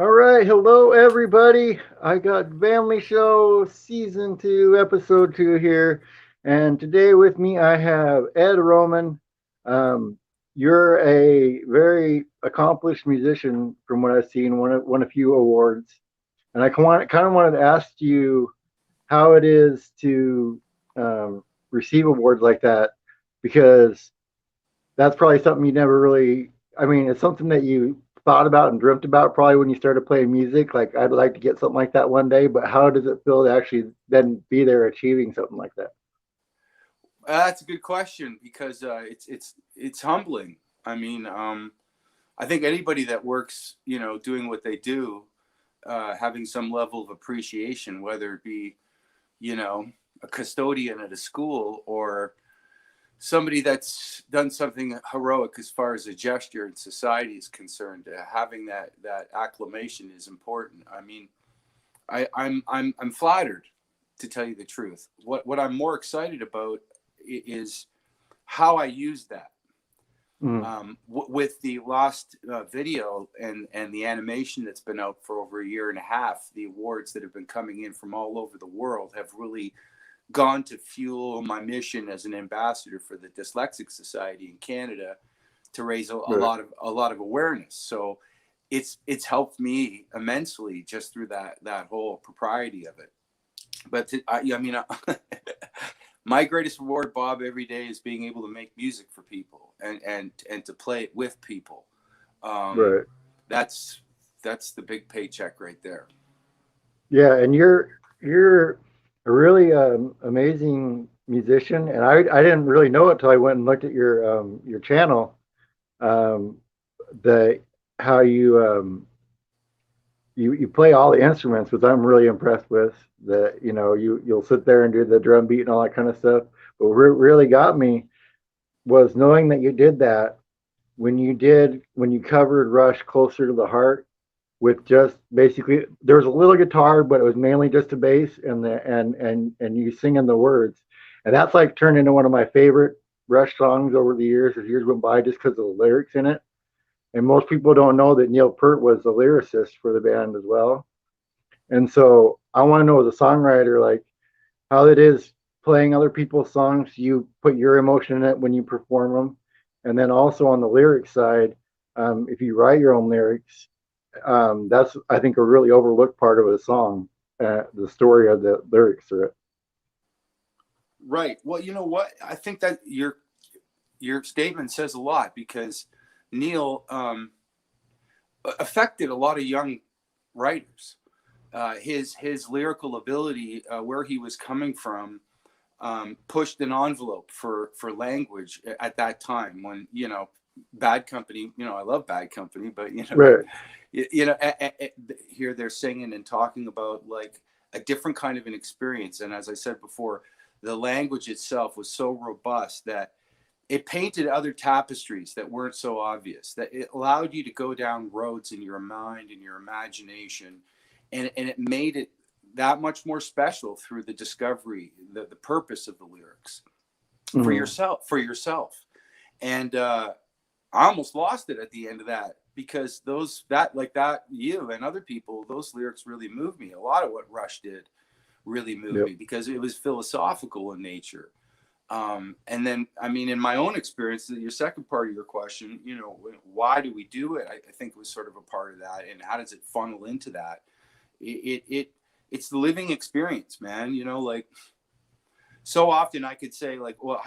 All right, hello everybody. I got Vamily Show Season 2, Episode 2 here. And today with me I have Ed Roman. Um, you're a very accomplished musician from what I've seen, won a few awards. And I kind of wanted to ask you how it is to receive awards like that, because that's probably something you never really, I mean, it's something that you thought about and dreamt about probably when you started playing music. Like, I'd like to get something like that one day, but how does it feel to actually then be there achieving something like that? That's a good question because it's humbling. I mean, I think anybody that works, doing what they do, having some level of appreciation, whether it be, you know, a custodian at a school or somebody that's done something heroic as far as a gesture in society is concerned, having that acclamation is important. I mean, I'm flattered, to tell you the truth. What I'm more excited about is how I use that. Mm, With the Lost video and the animation that's been out for over a year and a half, the awards that have been coming in from all over the world have really gone to fuel my mission as an ambassador for the Dyslexic Society in Canada to raise right. a lot of awareness. So it's helped me immensely just through that whole propriety of it. But I mean, my greatest reward, Bob, every day is being able to make music for people and to play it with people. Um, Right. that's that's the big paycheck right there. Yeah, and you're a really amazing musician, and I didn't really know it till I went and looked at your channel. Um, the how you play all the instruments, which I'm really impressed with. That you'll sit there and do the drum beat and all that kind of stuff. But what really got me was knowing that you did that when you covered Rush Closer to the Heart with just basically there was a little guitar, but it was mainly just a bass and you singing the words, and that's like turned into one of my favorite Rush songs over the years as years went by, just because of the lyrics in it. And most people don't know that Neil Peart was the lyricist for the band as well. And so I want to know as a songwriter, like how it is playing other people's songs. You put your emotion in it when you perform them, and then also on the lyrics side, if you write your own lyrics, that's I think a really overlooked part of a song, the story of the lyrics to it. Right. Well, you know what? I think that your statement says a lot because Neil affected a lot of young writers. His lyrical ability, where he was coming from, pushed an envelope for language at that time when Bad Company. I love Bad Company, but Right. here they're singing and talking about like a different kind of an experience. And as I said before, the language itself was so robust that it painted other tapestries that weren't so obvious, that it allowed you to go down roads in your mind and your imagination, and it made it that much more special through the discovery, the purpose of the lyrics Hmm. for yourself. And I almost lost it at the end of that because you and other people, those lyrics really moved me. A lot of what Rush did really moved Yep. me because it was philosophical in nature. And then, I mean, in my own experience, your second part of your question, why do we do it? I think it was sort of a part of that. And how does it funnel into that? It's the living experience, man. Like so often I could say like, well,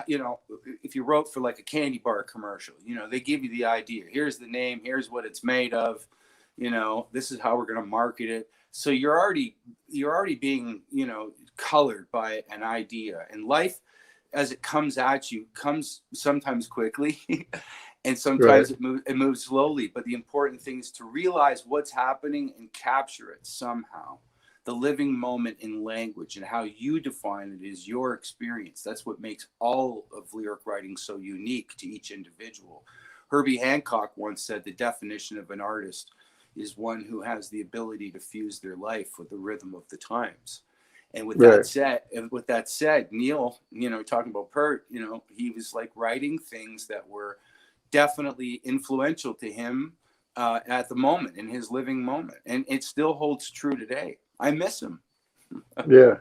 if you wrote for like a candy bar commercial, they give you the idea. Here's the name. Here's what it's made of. This is how we're going to market it. So you're already being, colored by an idea. And life as it comes at you comes sometimes quickly and Right. sometimes it moves slowly, but the important thing is to realize what's happening and capture it somehow. The living moment in language and how you define it is your experience. That's what makes all of lyric writing so unique to each individual. Herbie Hancock once said the definition of an artist is one who has the ability to fuse their life with the rhythm of the times. And Right. with that said, Neil, talking about Pert, he was like writing things that were definitely influential to him, at the moment, in his living moment, and it still holds true today. I miss him. Yeah,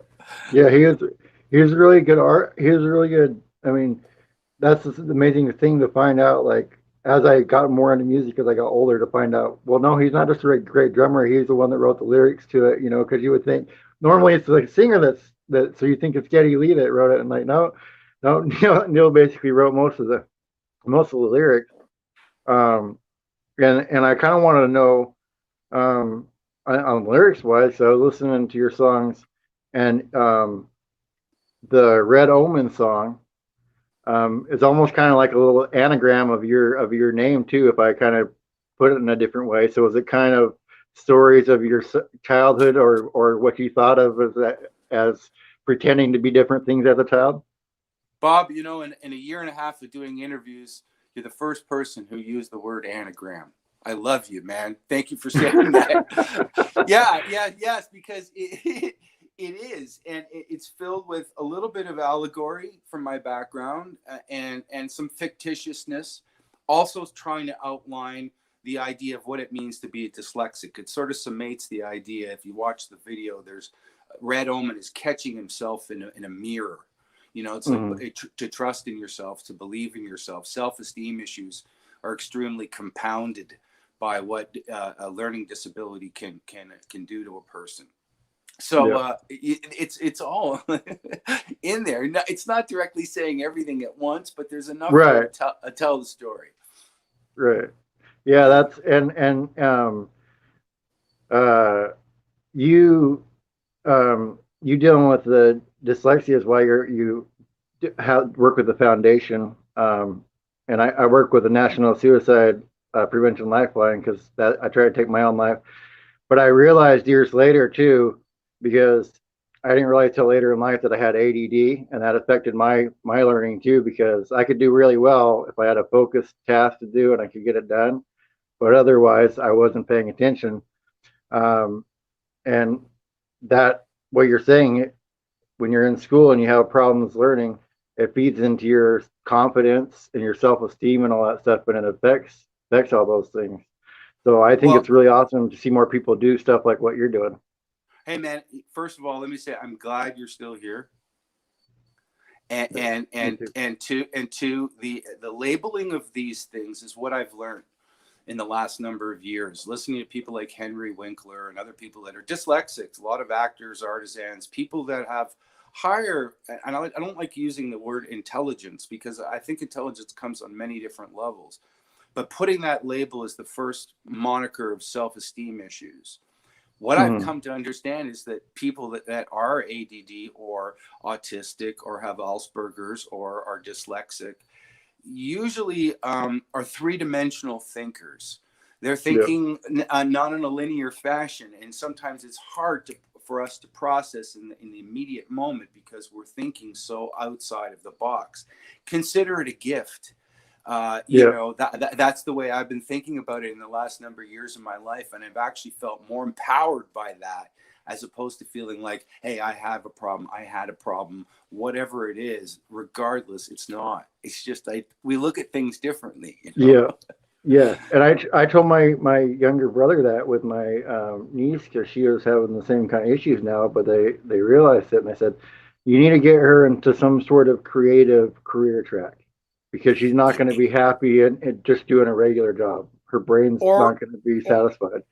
yeah, he was really good art. He was really good. I mean, that's the amazing thing to find out. Like as I got more into music as I got older, to find out, well, no, he's not just a great drummer. He's the one that wrote the lyrics to it. You know, because you would think normally it's the singer that. So you think it's Geddy Lee that wrote it, and like no, no, Neil basically wrote most of the lyrics. Um, and I kind of wanted to know on lyrics wise. So I was listening to your songs, and the Red Omen song is almost kind of like a little anagram of your name too. If I kind of put it in a different way, so is it kind of stories of your childhood or what you thought of as pretending to be different things as a child? Bob, you know, in a year and a half of doing interviews, you're the first person who used the word anagram. I love you, man. Thank you for saying that. Yes, because it is, and it's filled with a little bit of allegory from my background, and some fictitiousness. Also, trying to outline the idea of what it means to be a dyslexic. It sort of summates the idea. If you watch the video, there's Red Omen is catching himself in a mirror. You know, it's Mm-hmm. like to trust in yourself, to believe in yourself. Self-esteem issues are extremely compounded by what a learning disability can do to a person. So Yeah. it's all in there. It's not directly saying everything at once, but there's enough there to Right. tell the story. Right. Yeah. Yeah. That's uh you you dealing with the dyslexia is why you work with the foundation, and I work with the National Suicide Prevention Lifeline because that I try to take my own life, but I realized years later too, because I didn't realize till later in life that I had ADD, and that affected my learning too, because I could do really well if I had a focused task to do and I could get it done, but otherwise I wasn't paying attention. Um, and that what you're saying, when you're in school and you have problems learning, it feeds into your confidence and your self-esteem and all that stuff, and it affects all those things. So I think Well, it's really awesome to see more people do stuff like what you're doing. hey man, first of all, let me say I'm glad you're still here. And Yeah, and me and too. and to the labeling of these things is what I've learned in the last number of years, listening to people like Henry Winkler and other people that are dyslexics, a lot of actors, artisans, people that have higher, and I don't like using the word intelligence because I think intelligence comes on many different levels, but putting that label as the first moniker of self-esteem issues. What I've Mm-hmm. come to understand is that people that are ADD or autistic or have Asperger's or are dyslexic usually are three-dimensional thinkers. They're Yeah. thinking not in a linear fashion, and sometimes it's hard for us to process in the immediate moment because we're thinking so outside of the box. Consider it a gift. You Yeah. know, that's the way I've been thinking about it in the last number of years of my life, and I've actually felt more empowered by that as opposed to feeling like, hey, I have a problem, I had a problem, whatever it is. Regardless, it's not. It's just we look at things differently, you know. Yeah. Yeah. And I told my younger brother that with my niece, because she was having the same kind of issues now, but they realized it, and I said, you need to get her into some sort of creative career track, because she's not going to be happy and just doing a regular job. Her brain's or not going to be or satisfied.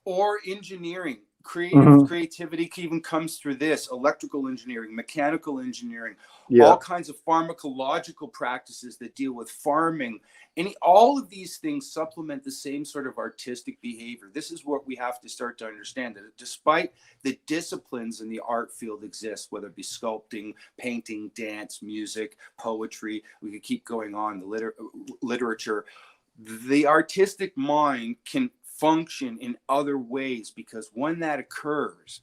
or engineering. Hmm. Creativity even comes through this: electrical engineering, mechanical engineering, all Yeah. kinds of pharmacological practices that deal with farming. All of these things supplement the same sort of artistic behavior. This is what we have to start to understand, that despite the disciplines in the art field exist, whether it be sculpting, painting, dance, music, poetry, we could keep going on, the literature, the artistic mind can function in other ways, because when that occurs,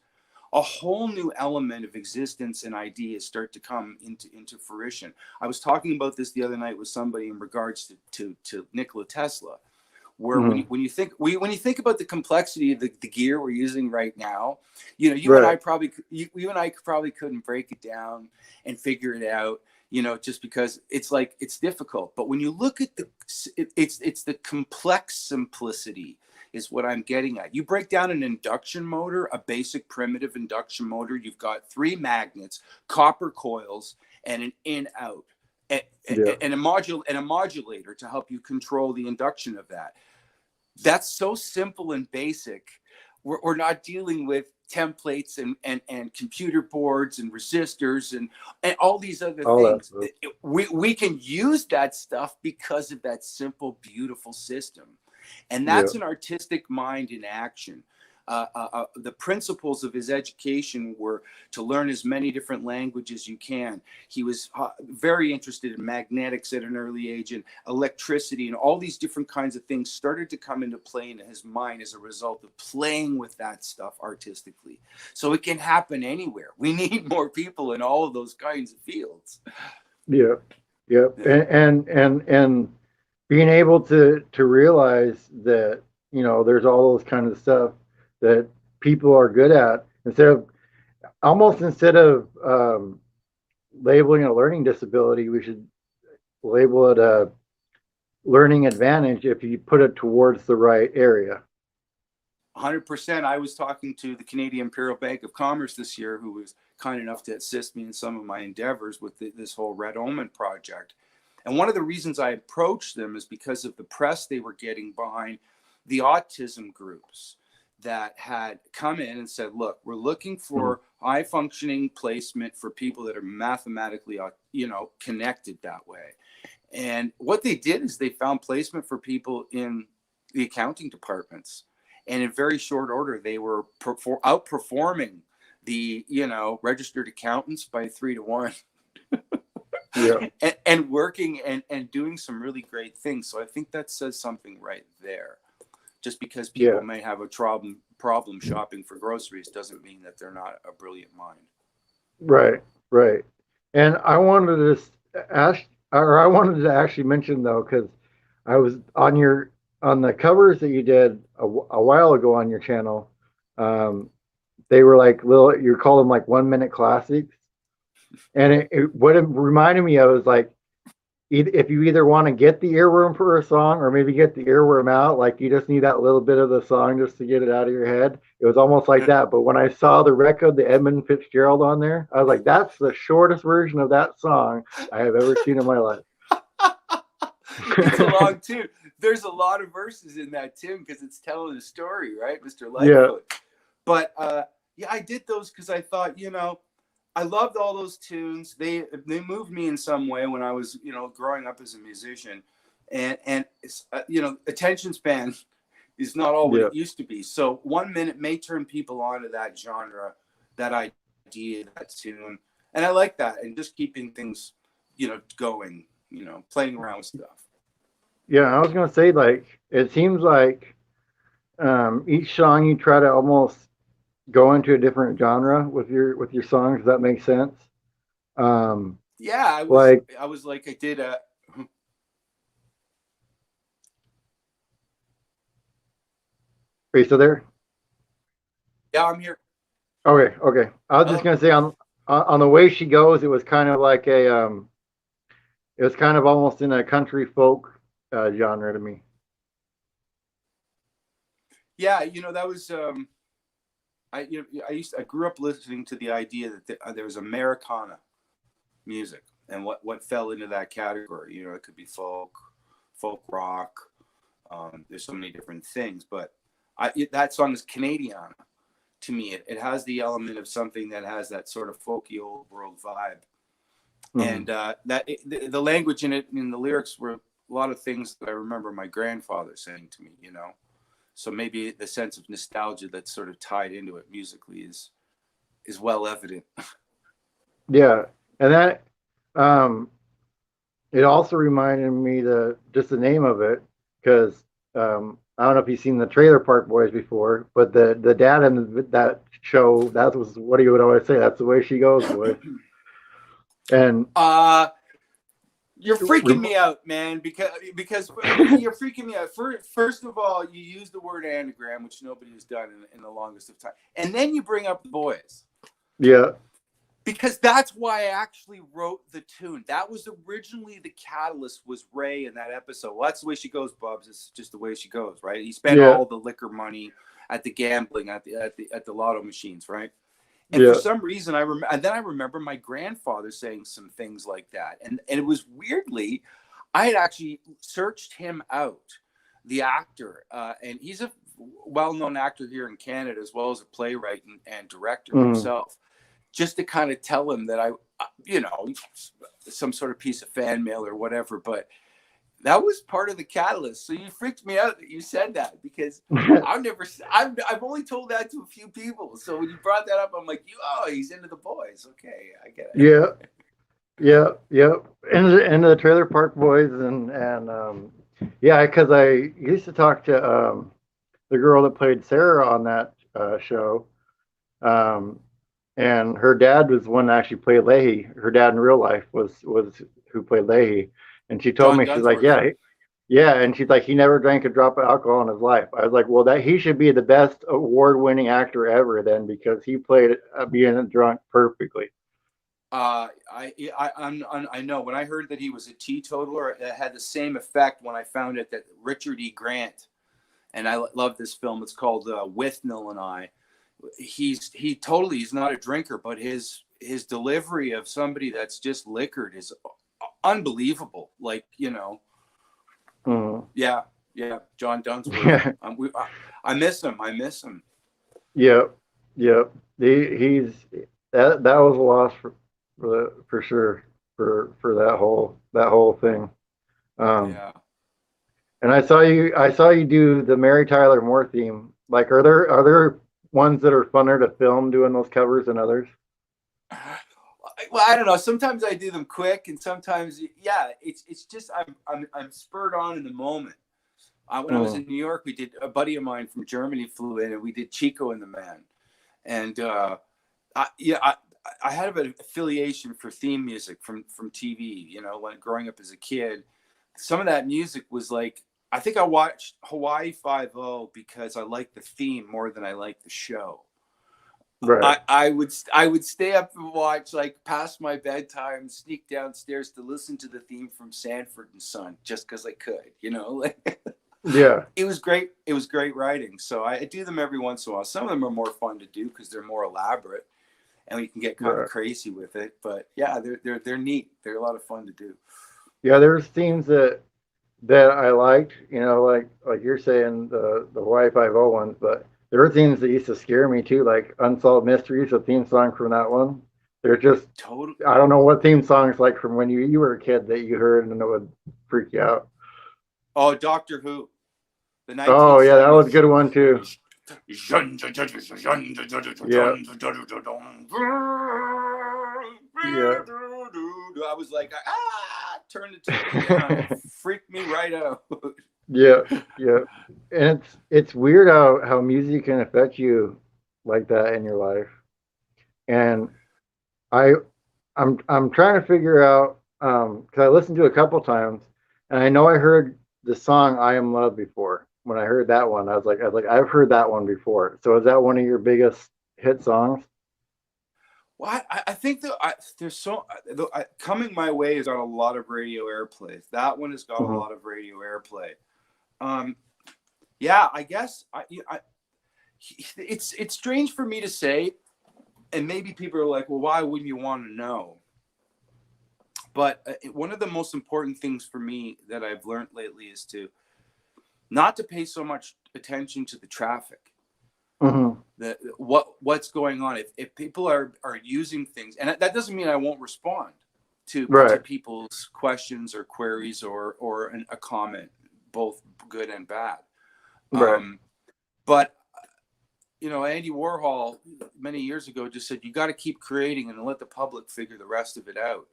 a whole new element of existence and ideas start to come into fruition. I was talking about this the other night with somebody in regards to Nikola Tesla, where Hmm. when you think about the complexity of the gear we're using right now, you know, Right. you and I probably couldn't break it down and figure it out. just because it's difficult. But when you look at it's the complex simplicity is what I'm getting at. You break down an induction motor, a basic primitive induction motor. You've got 3 magnets, copper coils, and an in-out, and a modulator to help you control the induction of that. That's so simple and basic. We're not dealing with templates and computer boards and resistors and all these other things. We can use that stuff because of that simple, beautiful system. And that's an artistic mind in action. The principles of his education were to learn as many different languages as you can. He was very interested in magnetics at an early age, and electricity, and all these different kinds of things started to come into play in his mind as a result of playing with that stuff artistically. So it can happen anywhere. We need more people in all of those kinds of fields. Yeah. And being able to realize that, there's all those kind of stuff that people are good at, instead of labeling a learning disability, we should label it a learning advantage if you put it towards the right area. 100%. I was talking to the Canadian Imperial Bank of Commerce this year, who was kind enough to assist me in some of my endeavors with this whole Red Omen project. And one of the reasons I approached them is because of the press they were getting behind the autism groups that had come in and said, look, we're looking for high functioning placement for people that are mathematically, connected that way. And what they did is they found placement for people in the accounting departments. And in very short order, they were outperforming the, registered accountants by 3 to 1. Yeah. and working and doing some really great things. So I think that says something right there. Just because people may have a problem shopping for groceries doesn't mean that they're not a brilliant mind. Right. And I wanted to actually mention, though, because I was on the covers that you did a while ago on your channel. They were like you call them like 1-minute classics, and what it reminded me of was like, if you either want to get the earworm for a song or maybe get the earworm out, like you just need that little bit of the song just to get it out of your head. It was almost like that. But when I saw the record, the Edmund Fitzgerald on there, I was like, that's the shortest version of that song I have ever seen in my life. It's a long tune. There's a lot of verses in that tune because it's telling a story, right, Mr. Lightfoot? Yeah. But I did those because I thought, I loved all those tunes. They moved me in some way when I was, growing up as a musician, and attention span is not all what it used to be. So 1 minute may turn people on to that genre, that idea, that tune, and I like that. And just keeping things, going, playing around with stuff. Yeah, I was gonna say, like, it seems like each song you try to almost go into a different genre with your songs. Does that make sense? I did a. Are you still there? Yeah, I'm here. Okay. I was just gonna say on the way she goes, it was kind of like it was kind of almost in a country folk genre to me. Yeah, that was. I grew up listening to the idea that there was Americana music, and what fell into that category. It could be folk rock. There's so many different things, but that song is Canadiana to me. It has the element of something that has that sort of folky old world vibe, and the language in it, in the lyrics, were a lot of things that I remember my grandfather saying to me. So maybe the sense of nostalgia that's sort of tied into it musically is well evident. Yeah, and that it also reminded me just the name of it, because I don't know if you've seen the Trailer Park Boys before, but the dad in that show, that was what he would always say. That's the way she goes, boy. And you're freaking me out, man, because you're freaking me out. First of all, you use the word anagram, which nobody has done in the longest of time, and then you bring up the boys. Yeah. because that's why I actually wrote the tune. That was originally the catalyst, was Ray in that episode. Well, that's the way she goes, Bubs. It's just the way she goes, right? He spent Yeah, all the liquor money at the gambling, at the lotto machines, right? And for yeah. some reason, and then I remember my grandfather saying some things like that, and it was weirdly, I had actually searched him out, the actor, and he's a well-known actor here in Canada, as well as a playwright and director Mm. himself, just to kind of tell him that you know, some sort of piece of fan mail or whatever. But that was part of the catalyst. So you freaked me out that you said that, because I've only told that to a few people. So when you brought that up, I'm like, oh, he's into the boys. Okay, I get it. Yeah, yeah, yeah. And the Trailer Park Boys, and yeah, because I used to talk to the girl that played Sarah on that show, um, and her dad was the one that actually played Leahy. Her dad in real life was who played Leahy, and she told John me, she's like, Dunsworth. yeah, and she's like, he never drank a drop of alcohol in his life. I was like, well, that he should be the best award-winning actor ever then, because he played being drunk perfectly. I know, when I heard that he was a teetotaler, it had the same effect when I found out that Richard E. Grant, and I love this film. It's called With Nil and I. He's not a drinker, but his delivery of somebody that's just liquored is unbelievable. Like, you know, Mm. yeah, John Dunsworth. Yeah, I miss him. I miss him. yeah, yeah. He's that was a loss for sure for that whole thing. Um, Yeah. and I saw you do the Mary Tyler Moore theme. Like, are there ones that are funner to film doing those covers than others? Well, I don't know. Sometimes I do them quick, and sometimes, yeah, it's just I'm spurred on in the moment. When I was Mm. in New York, we did, a buddy of mine from Germany flew in, and we did Chico and the Man. And yeah, I had an affiliation for theme music from TV. You know, when growing up as a kid, some of that music was like, I think I watched Hawaii Five O because I liked the theme more than I liked the show. Right. I would stay up and watch, like, past my bedtime, sneak downstairs to listen to the theme from Sanford and Son, just because I could, you know. Yeah. It was great. It was great writing. So I do them every once in a while. Some of them are more fun to do because they're more elaborate, and we can get kind of Right. crazy with it. But yeah, they're neat. They're a lot of fun to do. Yeah. There's themes that I liked. Like you're saying, the Y50 ones, but there were themes that used to scare me too, like Unsolved Mysteries, a theme song from that one. They're just, Total. I don't know what theme songs like from when you were a kid that you heard and it would freak you out. Oh, Doctor Who, the Oh yeah, that was a 1970s. good one too. Yeah, yeah, I was like, turn the TV down. It freaked me right out. yeah, yeah. And it's weird how music can affect you like that in your life. And I I'm trying to figure out, because I listened to it a couple times, and I know I heard the song "I Am Love" before. When I heard that one, I was like, I've heard that one before. So is that one of your biggest hit songs? Well, I think that there's Coming My Way has got a lot of radio airplay. That one has got a Hmm. lot of radio airplay. Um, yeah, I guess it's strange for me to say, and maybe people are like, well, why wouldn't you want to know? But one of the most important things for me that I've learned lately is to not to pay so much attention to the traffic, Hmm. what's going on. If people are using things, and that doesn't mean I won't respond to Right, people's questions or queries or a comment, both good and bad. right. But you know, Andy Warhol many years ago just said, you got to keep creating and let the public figure the rest of it out.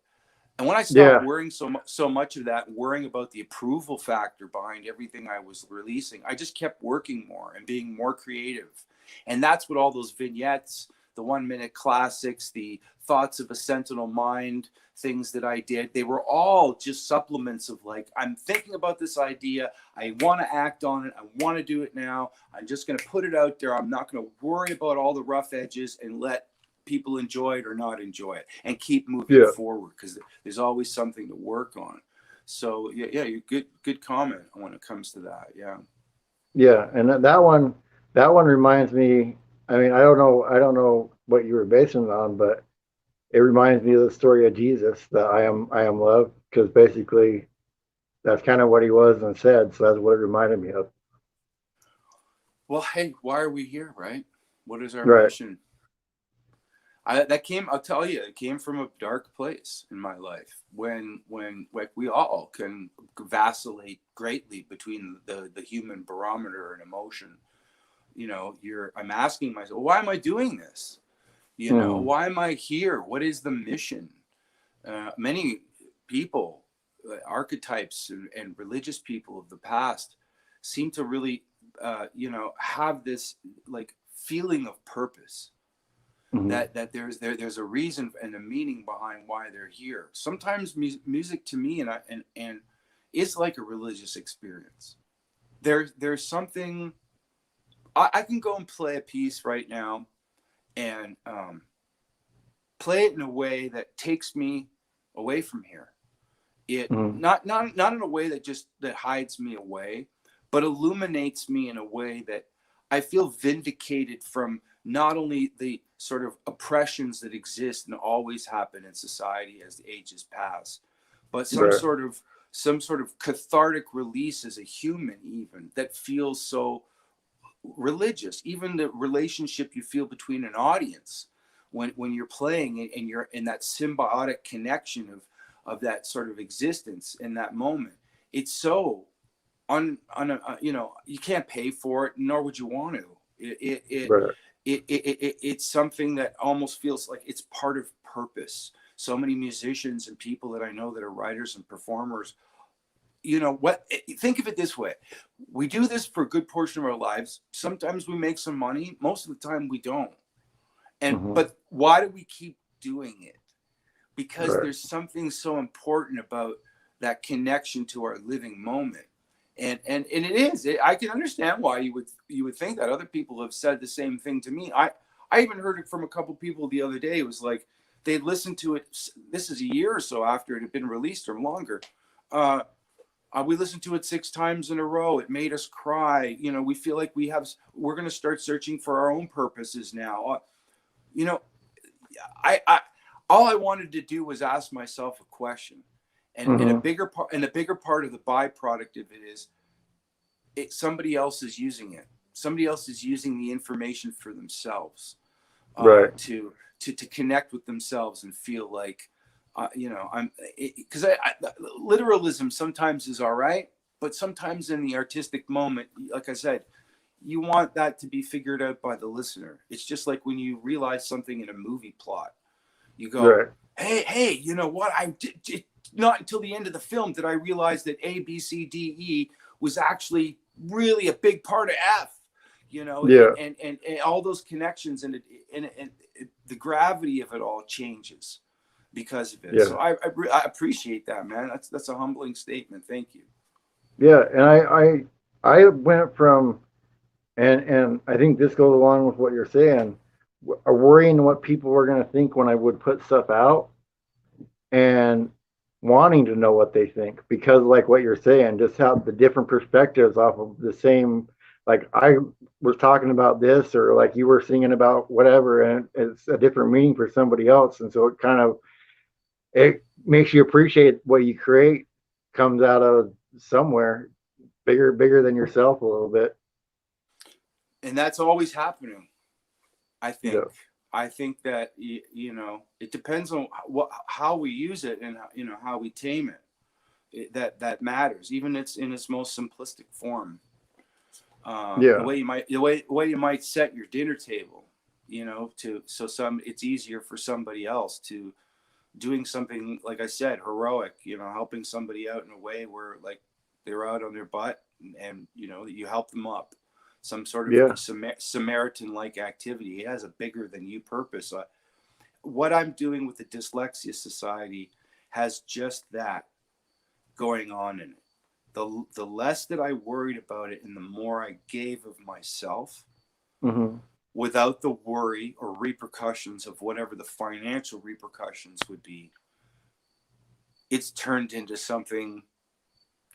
And when I stopped Yeah, worrying so much of that, worrying about the approval factor behind everything I was releasing, I just kept working more and being more creative. And that's what all those vignettes, the 1 minute classics, the thoughts of a sentinel mind, things that I did, they were all just supplements of, like, I'm thinking about this idea. I want to act on it. I want to do it now. I'm just going to put it out there. I'm not going to worry about all the rough edges and let people enjoy it or not enjoy it, and keep moving Yeah. forward, because there's always something to work on. So yeah, you good comment when it comes to that. Yeah. Yeah. And that one reminds me, I mean, I don't know what you were basing it on, but it reminds me of the story of Jesus, that I am love, because basically that's kind of what he was and said. So that's what it reminded me of. Well, hey, why are we here, right? What is our Right. mission? I'll tell you, it came from a dark place in my life, when like we all can vacillate greatly between the human barometer and emotion. I'm asking myself, why am I doing this? Hmm. Why am I here? What is the mission? Many people, archetypes and religious people of the past, seem to really, have this like feeling of purpose, Hmm. that there's a reason and a meaning behind why they're here. Sometimes music to me and is like a religious experience. There's something. I can go and play a piece right now and play it in a way that takes me away from here. It Hmm. not in a way that hides me away, but illuminates me in a way that I feel vindicated from not only the sort of oppressions that exist and always happen in society as the ages pass, but Right. some sort of cathartic release as a human, even that feels so religious. Even the relationship you feel between an audience when you're playing, and you're in that symbiotic connection of that sort of existence in that moment. It's so you can't pay for it, nor would you want to. Right. It's something that almost feels like it's part of purpose. So many musicians and people that I know that are writers and performers, what, think of it this way: we do this for a good portion of our lives. Sometimes we make some money, most of the time we don't. And Hmm. but why do we keep doing it? Because Right. there's something so important about that connection to our living moment. And it is, I can understand why you would think that. Other people have said the same thing to me. I even heard it from a couple people the other day. It was like they listened to it, this is a year or so after it had been released or longer. uh, we listened to it 6 times in a row. It made us cry. We feel like we're going to start searching for our own purposes now. You know, I all I wanted to do was ask myself a question, and a Hmm. bigger part of the byproduct of it is, somebody else is using it. Somebody else is using the information for themselves, Right. to connect with themselves and feel like, I'm, because literalism sometimes is all right, but sometimes in the artistic moment, like I said, you want that to be figured out by the listener. It's just like when you realize something in a movie plot, you go, Right. hey, you know what? I did not until the end of the film did I realize that A, B, C, D, E was actually really a big part of F. Yeah. And all those connections, and the gravity of it all changes because of it. Yeah. So I appreciate that, man. That's a humbling statement. Thank you. Yeah. And I went from, and I think this goes along with what you're saying, worrying what people were going to think when I would put stuff out, and wanting to know what they think, because like what you're saying, just how the different perspectives off of the same, like I was talking about this, or like you were singing about whatever, and it's a different meaning for somebody else. And so it makes you appreciate what you create comes out of somewhere bigger than yourself a little bit. And that's always happening. I Yeah. think. I think that it depends on how we use it, and how we tame it. That matters, even it's in its most simplistic form. The Yeah. way you might set your dinner table, to so some it's easier for somebody else to doing something, like I said, heroic. Helping somebody out in a way where, like, they're out on their butt, and you help them up. Some sort of Yeah. Samaritan-like activity. It has a bigger than you purpose. What I'm doing with the Dyslexia Society has just that going on in it. The less that I worried about it, and the more I gave of myself, Hmm. without the worry or repercussions of whatever the financial repercussions would be, it's turned into something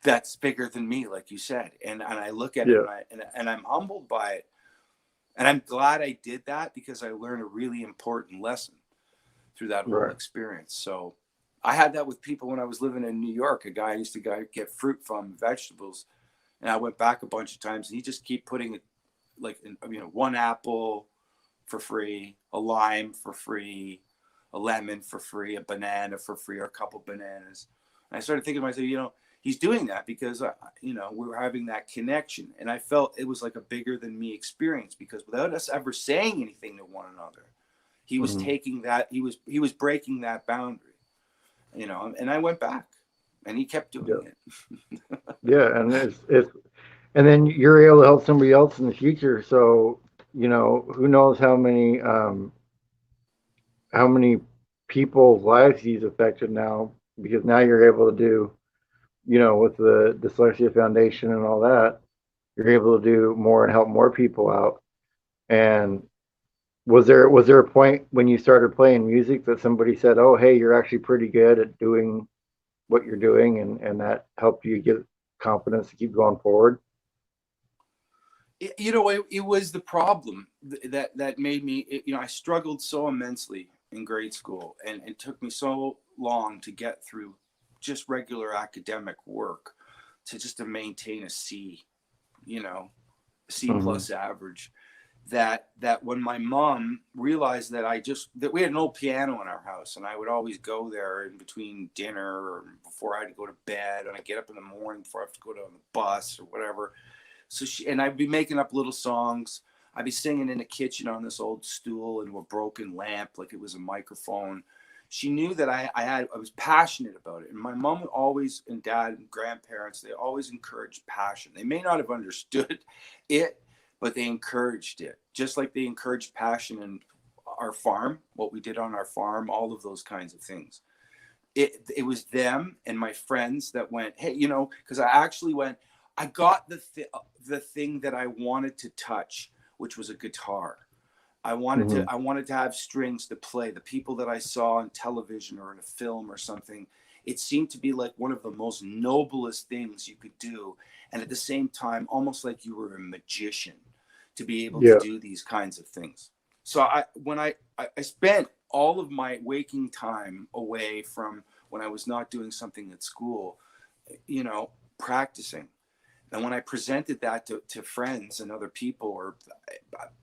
that's bigger than me, like you said. And I look at it, Yeah. and I'm humbled by it. And I'm glad I did that, because I learned a really important lesson through that whole Right. experience. So I had that with people when I was living in New York. A guy I used to get fruit from, vegetables, and I went back a bunch of times, and he just keep putting, like, one apple for free, a lime for free, a lemon for free, a banana for free, or a couple bananas. And I started thinking to myself, he's doing that because, we were having that connection. And I felt it was like a bigger than me experience, because without us ever saying anything to one another, he was Hmm. taking that, he was breaking that boundary, and I went back, and he kept Yeah. doing it. Yeah. And and then you're able to help somebody else in the future. So, who knows how many people's lives he's affected now, because now you're able to do, with the Dyslexia Foundation and all that, you're able to do more and help more people out. And was there a point when you started playing music that somebody said, "Oh, hey, you're actually pretty good at doing what you're doing," and that helped you get confidence to keep going forward? It was the problem that made me, I struggled so immensely in grade school, and it took me so long to get through just regular academic work, to maintain a C, you know C Hmm. plus average, that when my mom realized that we had an old piano in our house, and I would always go there in between dinner or before I had to go to bed, and I get up in the morning before I have to go to the bus or whatever. So I'd be making up little songs. I'd be singing in the kitchen on this old stool into a broken lamp like it was a microphone. She knew that I was passionate about it. And my mom always, and dad and grandparents, they always encouraged passion. They may not have understood it, but they encouraged it. Just like they encouraged passion in our farm, what we did on our farm, all of those kinds of things. It was them and my friends that went, hey, because I actually went, I got the thing that I wanted to touch, which was a guitar. Hmm. I wanted to have strings to play. The people that I saw on television or in a film or something, it seemed to be like one of the most noblest things you could do, and at the same time, almost like you were a magician to be able to Yeah. do these kinds of things. So I spent all of my waking time away from when I was not doing something at school, practicing. And when I presented that to friends and other people, or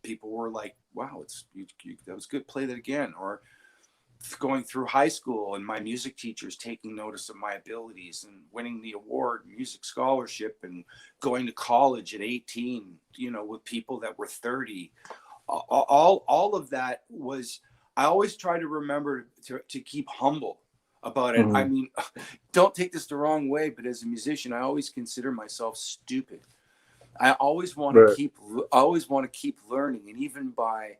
people were like, "Wow, that was good. Play that again." Or going through high school, and my music teachers taking notice of my abilities, and winning the award, music scholarship, and going to college at 18, with people that were 30. All of that was. I always try to remember to keep humble about it. I Hmm. mean, don't take this the wrong way, but as a musician, I always consider myself stupid. I Right. always want to keep learning, and even by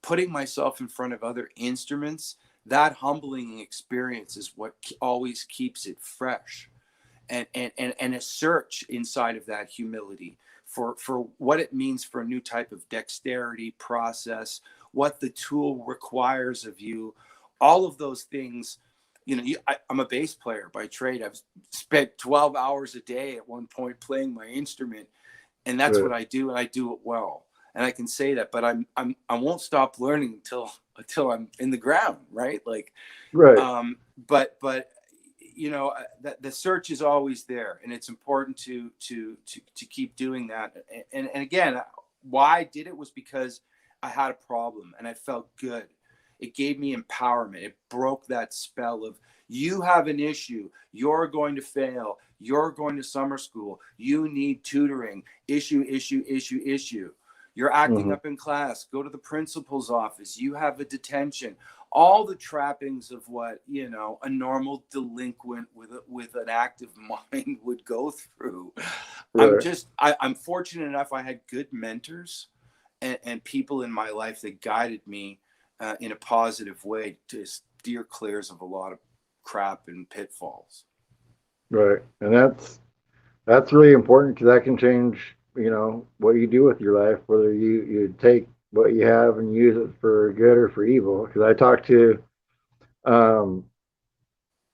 putting myself in front of other instruments, that humbling experience is what always keeps it fresh, and a search inside of that humility for what it means for a new type of dexterity process, what the tool requires of you, all of those things. I'm a bass player by trade. I've spent 12 hours a day at one point playing my instrument, and that's Right. what I do, and I do it well. And I can say that, but I won't stop learning until I'm in the ground, right? Like, Right. um, but the search is always there, and it's important to keep doing that. And again, why I did it was because I had a problem and I felt good. It gave me empowerment. It broke that spell of, you have an issue, you're going to fail, you're going to summer school, you need tutoring, issue. You're acting Hmm. up in class, go to the principal's office, you have a detention. All the trappings of what a normal delinquent with an active mind would go through. Right. I'm fortunate enough, I had good mentors and people in my life that guided me in a positive way to steer clear of a lot of crap and pitfalls. Right. And that's really important, because that can change, what you do with your life, whether you take what you have and use it for good or for evil. Because I talked to um,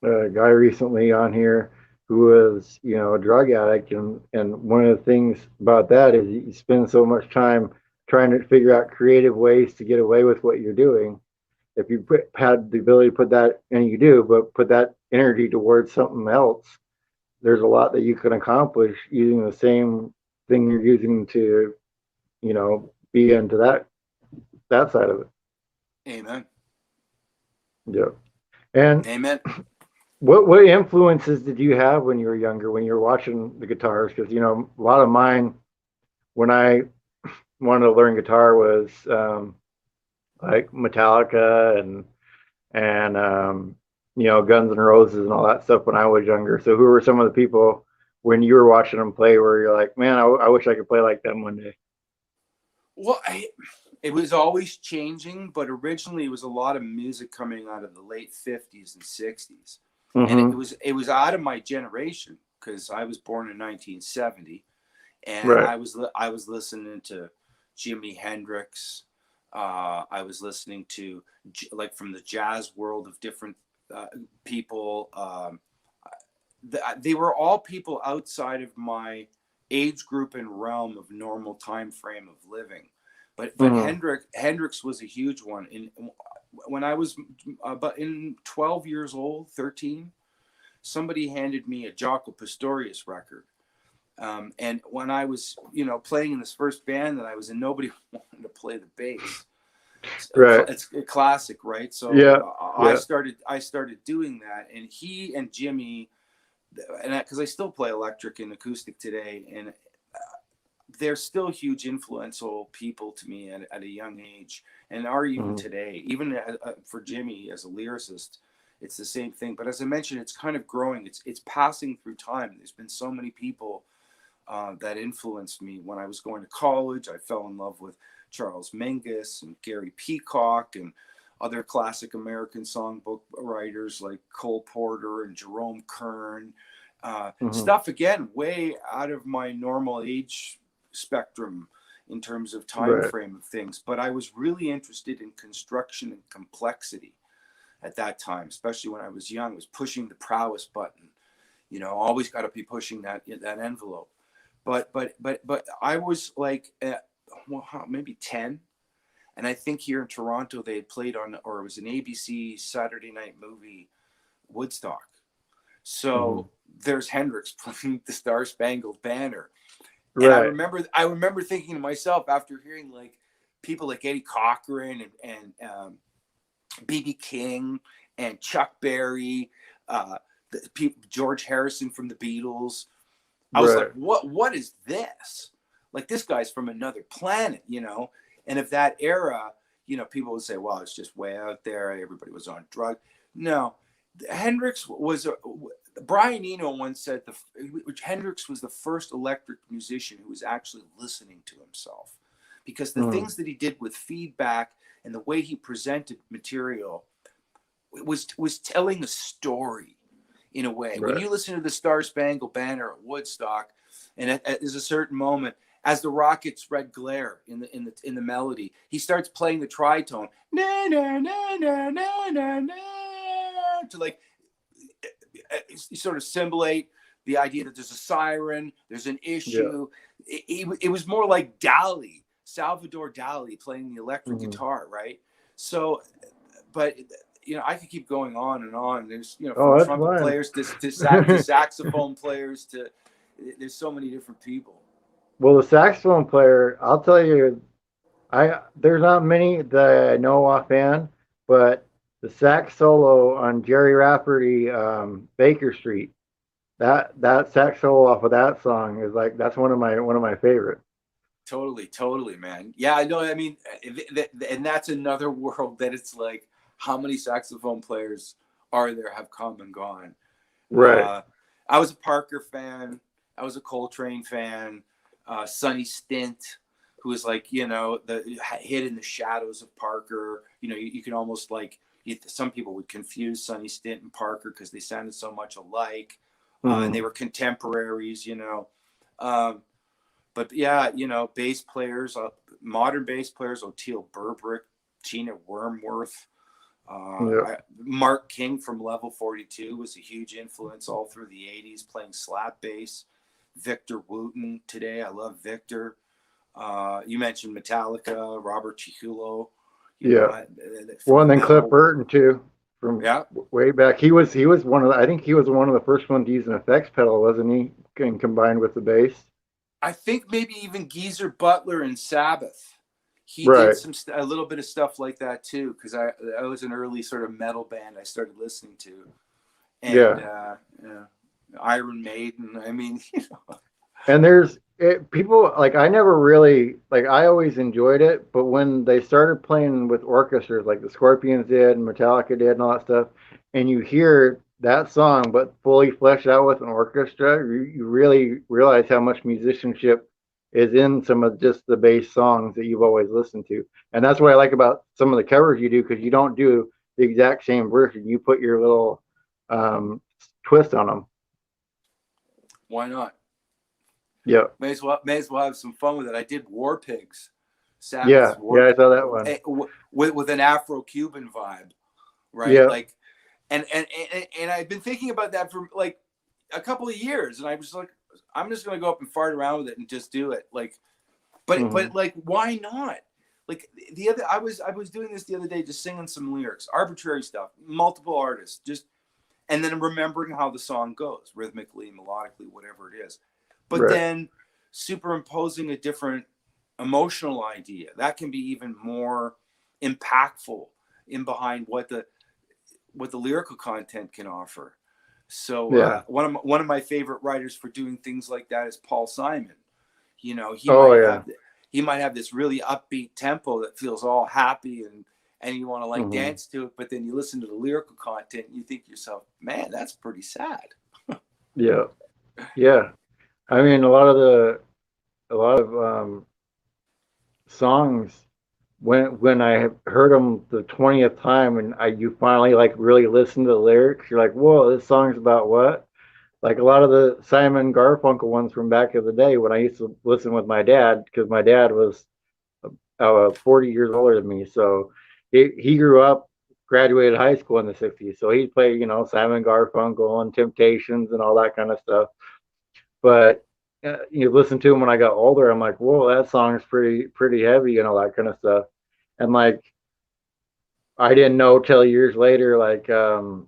a guy recently on here who was, a drug addict, and one of the things about that is you spend so much time trying to figure out creative ways to get away with what you're doing. If you had the ability to put that, and you do, but put that energy towards something else, there's a lot that you can accomplish using the same thing you're using to, be into that side of it. Amen. Yeah. And Amen. what influences did you have when you were younger, when you were watching the guitars? Because a lot of mine when I wanted to learn guitar was like Metallica and Guns N' Roses and all that stuff when I was younger. So who were some of the people when you were watching them play where you're like, man, I wish I could play like them one day? Well, it was always changing, but originally it was a lot of music coming out of the late 50s and 60s. And Mm-hmm. it was out of my generation because I was born in 1970, and Right. I was listening to Jimi Hendrix. I was listening to, like, from the jazz world of different people. They were all people outside of my age group and realm of normal time frame of living. But Mm-hmm. Hendrix was a huge one. When I was about in 12 years old, 13, somebody handed me a Jaco Pastorius record. And when I was, playing in this first band that I was in, nobody wanted to play the bass. Right. It's a classic, right? So Yeah. Yeah. I started doing that, and he and Jimmy, and because I still play electric and acoustic today, and they're still huge influential people to me at a young age, and are even Mm-hmm. today. Even for Jimmy as a lyricist, it's the same thing. But as I mentioned, it's kind of growing. It's passing through time. There's been so many people that influenced me. When I was going to college, I fell in love with Charles Mingus and Gary Peacock and other classic American songbook writers like Cole Porter and Jerome Kern. Mm-hmm. Stuff, again, way out of my normal age spectrum in terms of time Right. frame of things. But I was really interested in construction and complexity at that time, especially when I was young. I was pushing the prowess button. Always got to be pushing that envelope. But I was like, maybe 10, and I think here in Toronto they had played on, or it was an ABC Saturday night movie, Woodstock. Mm-hmm. So there's Hendrix playing the Star Spangled Banner, and Right. I remember thinking to myself after hearing like people like Eddie Cochran and BB King and Chuck Berry, George Harrison from the Beatles. I was like, Right. what is this? Like, this guy's from another planet. And of that era, people would say, well, it's just way out there. Everybody was on drugs. No, Hendrix was Brian Eno once said Hendrix was the first electric musician who was actually listening to himself, because the Mm-hmm. things that he did with feedback and the way he presented material was telling a story in a way. When Right. you listen to the Star Spangled Banner at Woodstock, and there's a certain moment as the rocket's red glare in the melody, he starts playing the tritone, na na na na na na na, to like sort of symbolate the idea that there's a siren, there's an Yeah. issue. It was more like Dali, Salvador Dali, playing the electric Mm-hmm. guitar, right? So, but I could keep going on and on. There's from Oh, that's trumpet fine. players to saxophone players to, there's so many different people. Well, the saxophone player, I'll tell you, I there's not many that I know offhand, but the sax solo on Jerry Rafferty, Baker Street, that sax solo off of that song is like that's one of my favorite. Totally, man. Yeah, I know. I mean, and that's another world that it's like, how many saxophone players are there, have come and gone? Right. I was a Parker fan. I was a Coltrane fan. Sonny Stint, who was like, the hid in the shadows of Parker. You can almost like, some people would confuse Sonny Stint and Parker because they sounded so much alike, and Mm-hmm. they were contemporaries. Um, But yeah, you know, bass players, modern bass players, Oteil Burbrick, Tina Wormworth, Yeah. Mark King from Level 42 was a huge influence all through the 80s, playing slap bass. Victor Wooten today. I love Victor. You mentioned Metallica, Robert Trujillo, you know, Yeah. from Well, and the then Cliff metal. Burton too, from Yeah. way back. He was one of the, I think he was one of the first ones to use an effects pedal, wasn't he? And combined with the bass. I think maybe even Geezer Butler and Sabbath. He did Right. a little bit of stuff like that too, because I was an early sort of metal band I started listening to, and Yeah. Iron Maiden. I mean, you know. And people like I never really like I always enjoyed it, but when they started playing with orchestras like the Scorpions did and Metallica did and all that stuff, and you hear that song but fully fleshed out with an orchestra, you really realize how much musicianship is in some of just the bass songs that you've always listened to. And that's what I like about some of the covers you do, because you don't do the exact same version. You put your little twist on them. Why not? Yeah. May as well have some fun with it. I did War Pigs, Yeah. Sabbath's War Yeah, I Pigs, saw that one. with an Afro-Cuban vibe, right? Yeah. Like, and I've been thinking about that for like a couple of years, and I was like, I'm just gonna go up and fart around with it and just do it. Like, but Hmm. like, why not? Like I was doing this the other day, just singing some lyrics, arbitrary stuff, multiple artists, just, and then remembering how the song goes rhythmically, melodically, whatever it is. But Right. then superimposing a different emotional idea that can be even more impactful in behind what the lyrical content can offer. So Yeah. one of my favorite writers for doing things like that is Paul Simon. You know, Oh yeah. he might have this really upbeat tempo that feels all happy, and you want to like Hmm. dance to it, but then you listen to the lyrical content and you think to yourself, man, that's pretty sad. Yeah. Yeah. I mean, a lot of songs when I heard them the 20th time and you finally like really listen to the lyrics, you're like, whoa, this song's about what? Like a lot of the Simon Garfunkel ones from back in the day when I used to listen with my dad, because my dad was 40 years older than me. So he grew up, graduated high school in the 60s. So he played, Simon Garfunkel and Temptations and all that kind of stuff. But you listen to him when I got older, I'm like, whoa, that song's pretty heavy and all that kind of stuff. And like, I didn't know till years later, like the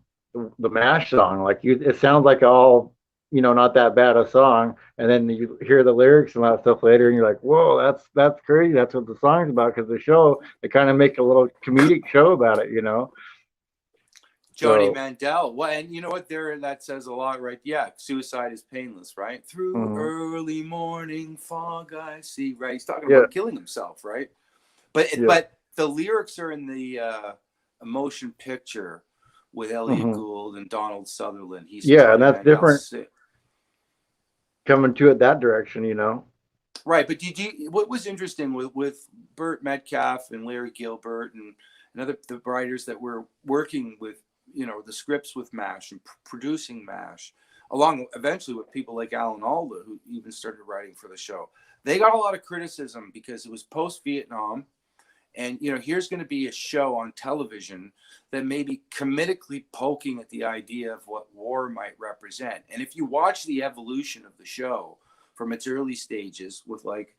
Mash song, like it sounds like all, not that bad a song, and then you hear the lyrics and that stuff later, and you're like, whoa, that's crazy. That's what the song's about. Because the show, they kind of make a little comedic show about it. Johnny So, Mandel. Well, and you know what? There, that says a lot, right? Yeah, suicide is painless, right? Through mhm. early morning fog, I see. Right? He's talking Yeah, about killing himself, right? But yeah, but the lyrics are in the a motion picture with Elliot hmm, Gould and Donald Sutherland. He's yeah, and Johnny that's Mandel. different coming to it that direction. Right, but did you? What was interesting with Burt Metcalf and Larry Gilbert and other the writers that were working with the scripts with MASH and producing MASH, along eventually with people like Alan Alda, who even started writing for the show. They got a lot of criticism because it was post Vietnam, and here's going to be a show on television that may be comedically poking at the idea of what war might represent. And if you watch the evolution of the show from its early stages with like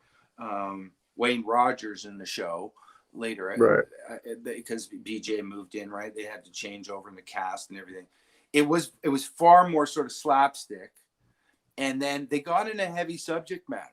Wayne Rogers in the show later, Right. because BJ moved in, right? They had to change over in the cast and everything. It was far more sort of slapstick, and then they got into heavy subject matters.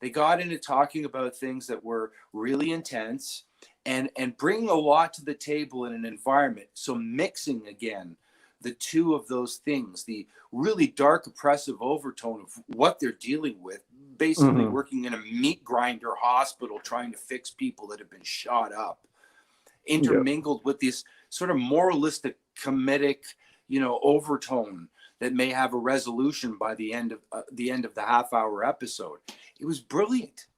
They got into talking about things that were really intense and bringing a lot to the table in an environment. So mixing again the two of those things, the really dark, oppressive overtone of what they're dealing with, basically Hmm. working in a meat grinder hospital trying to fix people that have been shot up, Yeah. intermingled with this sort of moralistic, comedic, overtone that may have a resolution by the end of the half-hour episode. It was brilliant.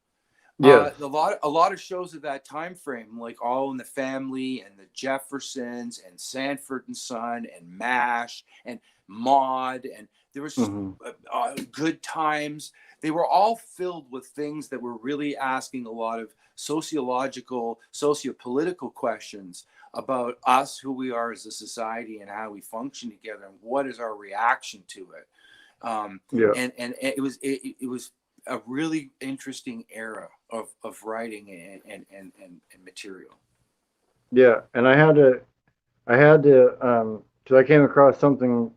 Yes. A lot of shows of that time frame, like All in the Family and the Jeffersons and Sanford and Son and MASH and Maude, and there was Hmm. Good Times. They were all filled with things that were really asking a lot of sociological, sociopolitical questions about us, who we are as a society, and how we function together, and what is our reaction to it. Um, Yeah. and it was a really interesting era of writing and material. Yeah. And so I came across something.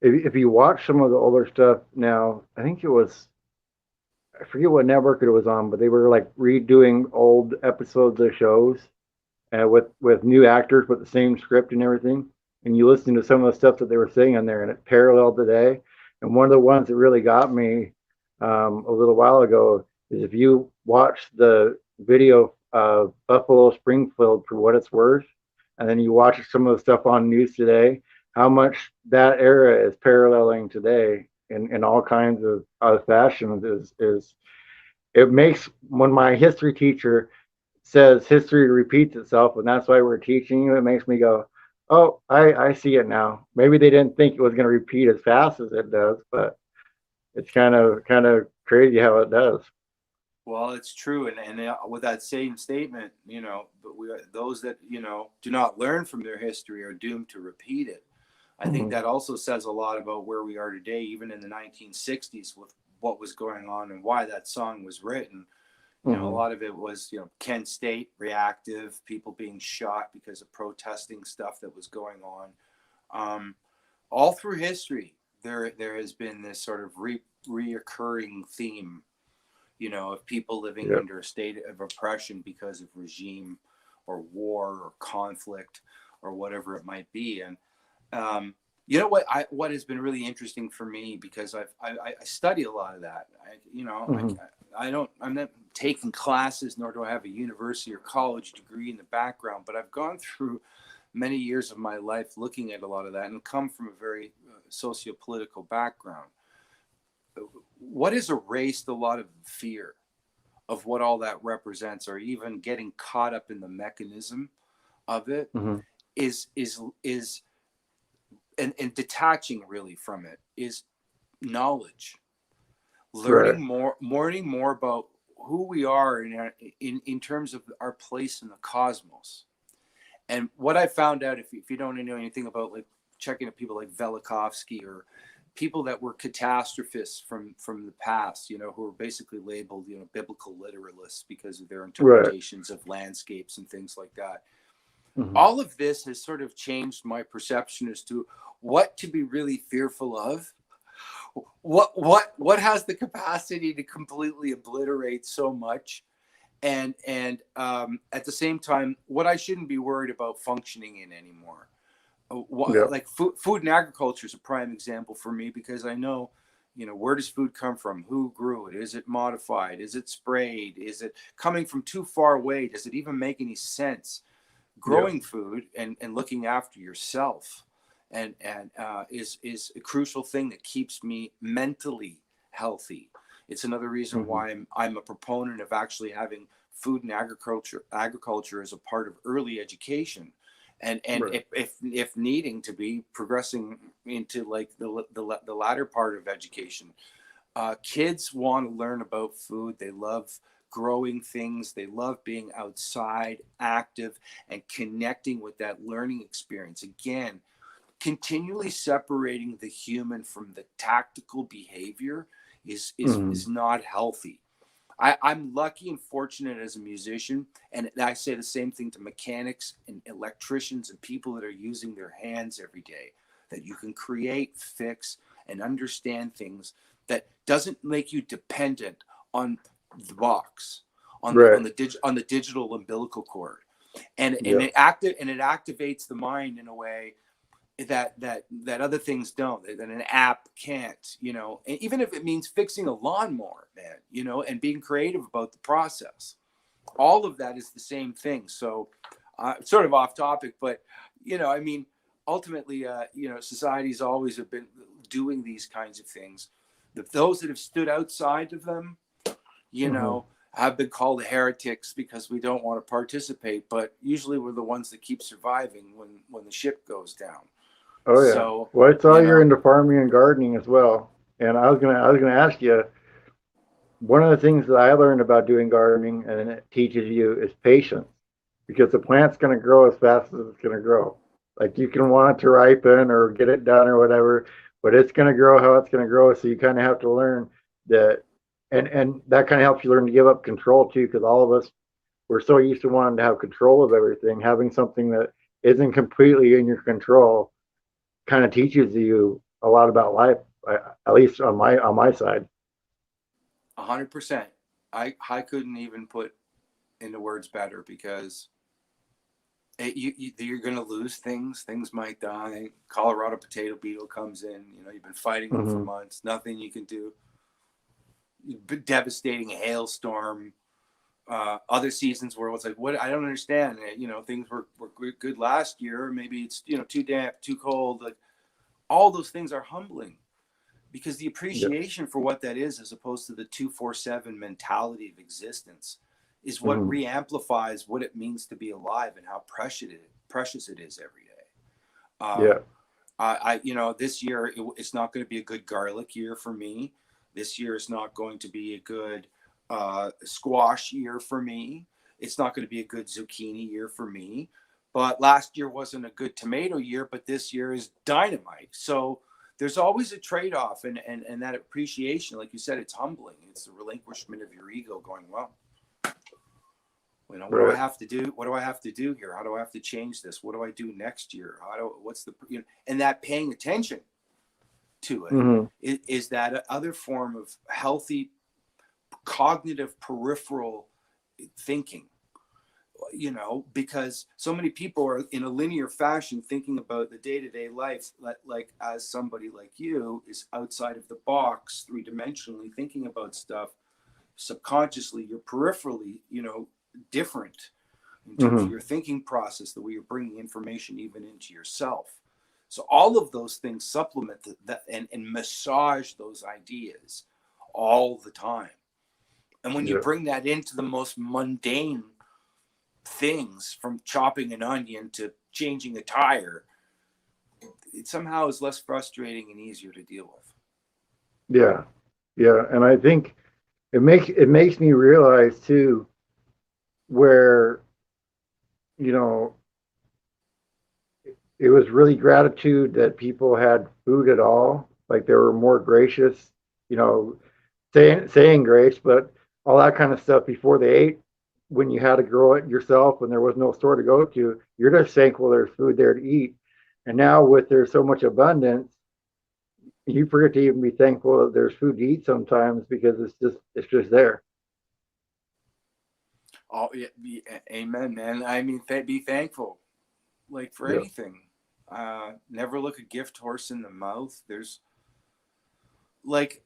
If you watch some of the older stuff now, I think I forget what network it was on, but they were like redoing old episodes of shows with new actors, but the same script and everything. And you listen to some of the stuff that they were saying on there, and it paralleled today. And one of the ones that really got me a little while ago is if you watch the video of Buffalo Springfield for what it's worth, and then you watch some of the stuff on news today, how much that era is paralleling today in all kinds of fashions is it makes when my history teacher says history repeats itself and that's why we're teaching you, it makes me go, oh, I see it now. Maybe they didn't think it was going to repeat as fast as it does, but it's kind of crazy how it does. Well, it's true, and with that same statement, but those that do not learn from their history are doomed to repeat it. I think Mm-hmm. that also says a lot about where we are today, even in the 1960s, with what was going on and why that song was written. A Mm-hmm. lot of it was, Kent State reactive, people being shot because of protesting stuff that was going on. Um, all through history, there has been this sort of reoccurring theme, of people living Yep. under a state of oppression because of regime or war or conflict or whatever it might be. And what has been really interesting for me, because I study a lot of that. Mm-hmm. I'm not taking classes, nor do I have a university or college degree in the background, but I've gone through many years of my life looking at a lot of that and come from a very socio-political background. What has erased a lot of fear of what all that represents, or even getting caught up in the mechanism of it, Mm-hmm. is and detaching really from it is knowledge, Right. learning more about who we are in terms of our place in the cosmos. And what I found out, if you don't know anything about, like, checking at people like Velikovsky, or people that were catastrophists from the past, who were basically labeled, biblical literalists because of their Right. interpretations of landscapes and things like that. Mm-hmm. All of this has sort of changed my perception as to what to be really fearful of, what has the capacity to completely obliterate so much, and at the same time, what I shouldn't be worried about functioning in anymore. Yep. Like food and agriculture is a prime example for me, because I know, where does food come from? Who grew it? Is it modified? Is it sprayed? Is it coming from too far away? Does it even make any sense? Yep. Growing food and looking after yourself and is a crucial thing that keeps me mentally healthy. It's another reason Mm-hmm. why I'm a proponent of actually having food and agriculture as a part of early education, and Right. if needing to be progressing into, like, the latter part of education. Kids want to learn about food. They love growing things. They love being outside, active, and connecting with that learning experience. Again, continually separating the human from the tactical behavior Mm-hmm. is not healthy. I'm lucky and fortunate as a musician, and I say the same thing to mechanics and electricians and people that are using their hands every day, that you can create, fix, and understand things that doesn't make you dependent on the box, Right. on the digital umbilical cord, and Yep. it activates the mind in a way that other things don't, that an app can't, and even if it means fixing a lawnmower, man, and being creative about the process. All of that is the same thing. So sort of off topic, but I mean, ultimately, societies always have been doing these kinds of things. Those that have stood outside of them, you Mm-hmm. know have been called heretics because we don't want to participate, but usually we're the ones that keep surviving when the ship goes down. Oh yeah. So, Well, I saw you you're know, into farming and gardening as well, and I was gonna ask you, one of the things that I learned about doing gardening, and it teaches you, is patience, because the plant's going to grow as fast as it's going to grow. Like you can want it to ripen or get it done or whatever, but it's going to grow how it's going to grow. So you kind of have to learn that, and that kind of helps you learn to give up control too, because all of us, we're so used to wanting to have control of everything. Having something that isn't completely in your control kind of teaches you a lot about life, at least on my side. 100%. I couldn't even put into words better because you're going to lose things. Things might die. Colorado potato beetle comes in. You know, you've been fighting them for Mm-hmm. months. Nothing you can do. Devastating hailstorm. Other seasons where it's like, what? I don't understand. You know, things were good last year. Maybe it's, you know, too damp, too cold. Like all those things are humbling because the Yeah. appreciation for what that is, as opposed to the 247 mentality of existence, is what Mm-hmm. re-amplifies what it means to be alive and how precious it is every day. Yeah. You know, this year it's not going to be a good garlic year for me. This year is not going to be a good squash year for me. It's not going to be a good zucchini year for me. But last year wasn't a good tomato year, but this year is dynamite. So there's always a trade-off, and that appreciation, like you said, it's humbling. It's the relinquishment of your ego going, well, you know, what do I Right. have to do? What do I have to do here? How do I have to change this? What do I do next year? What's the, you know, and that paying attention to it Mm-hmm. is that other form of healthy cognitive peripheral thinking, you know, because so many people are in a linear fashion thinking about the day-to-day life, like as somebody like you is outside of the box, three-dimensionally thinking about stuff subconsciously. You're peripherally, you know, different in terms of Mm-hmm. your thinking process, the way you're bringing information even into yourself. So all of those things supplement that and massage those ideas all the time. And when you Yeah. bring that into the most mundane things, from chopping an onion to changing a tire, it somehow is less frustrating and easier to deal with. Yeah. Yeah. And I think it makes me realize too where, you know, it was really gratitude that people had food at all. Like they were more gracious, you know, saying grace, but all that kind of stuff before they ate, when you had to grow it yourself, when there was no store to go to, you're just thankful there's food there to eat. And now with there's so much abundance, you forget to even be thankful that there's food to eat sometimes because it's just there. Oh, yeah, amen, man. I mean, be thankful, like for Yeah. anything. Never look a gift horse in the mouth. There's like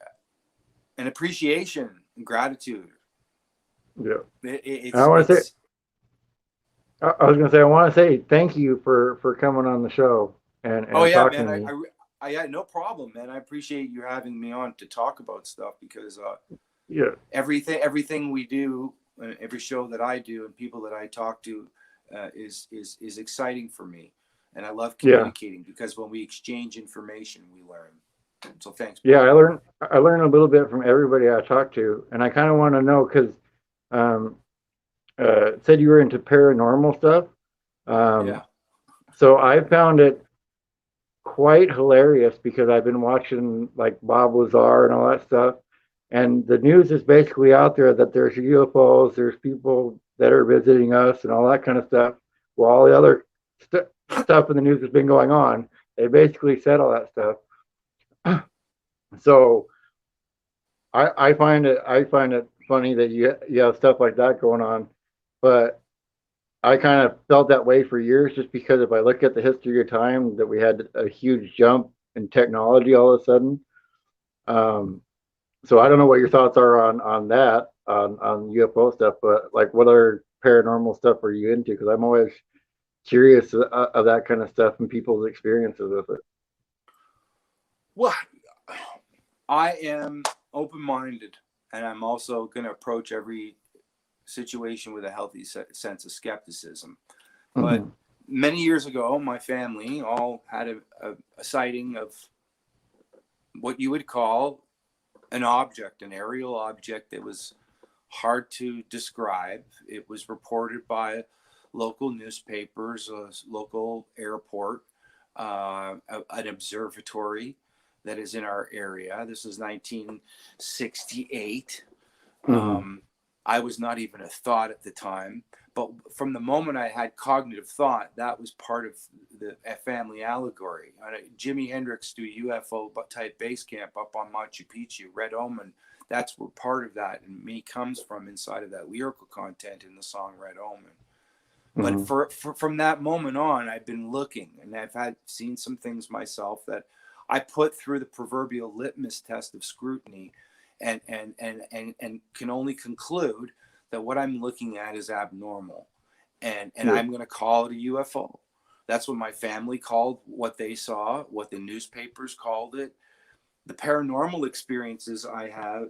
an appreciation and gratitude. Yeah. And I It's want to say, it's I was going to say, I want to say thank you for coming on the show and Oh yeah, talking man. to me. I had no problem, man. I appreciate you having me on to talk about stuff because Yeah. everything we do, every show that I do, and people that I talk to, is exciting for me, and I love Yeah. communicating because when we exchange information, we learn. So thanks, Yeah. brother. I learn a little bit from everybody I talk to, and I kind of want to know because um, said you were into paranormal stuff. Um, Yeah. so I found it quite hilarious because I've been watching like Bob Lazar and all that stuff. And the news is basically out there that there's UFOs, there's people that are visiting us and all that kind of stuff. Well, all the other stuff in the news has been going on. They basically said all that stuff. So I find it funny that you have stuff like that going on. But I kind of felt that way for years just because if I look at the history of time that we had a huge jump in technology all of a sudden. Um, so I don't know what your thoughts are on that on UFO stuff, but like what other paranormal stuff are you into? Because I'm always curious of that kind of stuff and people's experiences with it. Well, I am open minded, and I'm also going to approach every situation with a healthy sense of skepticism. But Mm-hmm. many years ago, my family all had a sighting of what you would call an object, an aerial object that was hard to describe. It was reported by local newspapers, a local airport, an observatory that is in our area. This is 1968. Mm-hmm. I was not even a thought at the time, but from the moment I had cognitive thought, that was part of the family allegory. Jimi Hendrix do UFO type base camp up on Machu Picchu, Red Omen. That's where part of that and me comes from inside of that lyrical content in the song Red Omen. But Mm-hmm. from that moment on, I've been looking, and I've seen some things myself that I put through the proverbial litmus test of scrutiny, and can only conclude that what I'm looking at is abnormal, and Yeah. I'm going to call it a UFO. That's what my family called what they saw, what the newspapers called it. The paranormal experiences I